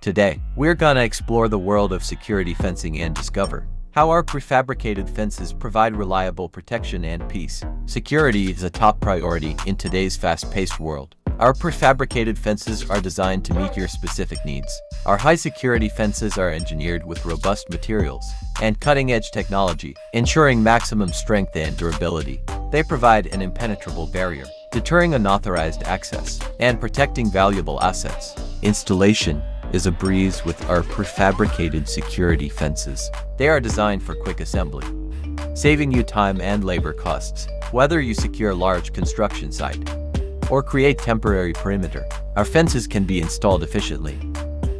Today, we're gonna explore the world of security fencing and discover how our prefabricated fences provide reliable protection and peace. Security is a top priority in today's fast-paced world. Our prefabricated fences are designed to meet your specific needs. Our high-security fences are engineered with robust materials and cutting-edge technology, ensuring maximum strength and durability. They provide an impenetrable barrier, deterring unauthorized access and protecting valuable assets. Installation is a breeze with our prefabricated security fences. They are designed for quick assembly, saving you time and labor costs. Whether you secure a large construction site or create temporary perimeter, our fences can be installed efficiently.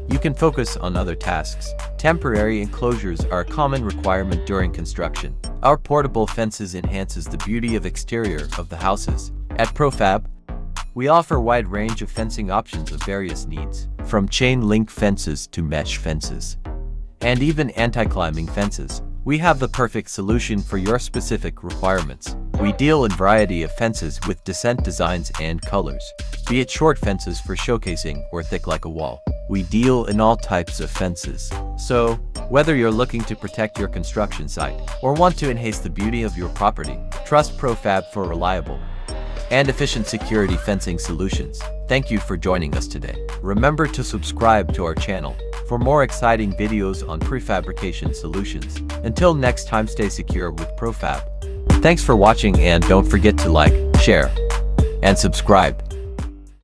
You can focus on other tasks. Temporary enclosures are a common requirement during construction. Our portable fences enhances the beauty of exterior of the houses. At Pro-Fab, we offer a wide range of fencing options of various needs, from chain link fences to mesh fences, and even anti-climbing fences. We have the perfect solution for your specific requirements. We deal in a variety of fences with decent designs and colors, be it short fences for showcasing or thick like a wall. We deal in all types of fences. So, whether you're looking to protect your construction site or want to enhance the beauty of your property, trust Pro-Fab for reliable and efficient security fencing solutions. Thank you for joining us today. Remember to subscribe to our channel for more exciting videos on prefabrication solutions. Until next time, stay secure with Pro-Fab. Thanks for watching and don't forget to like, share, and subscribe.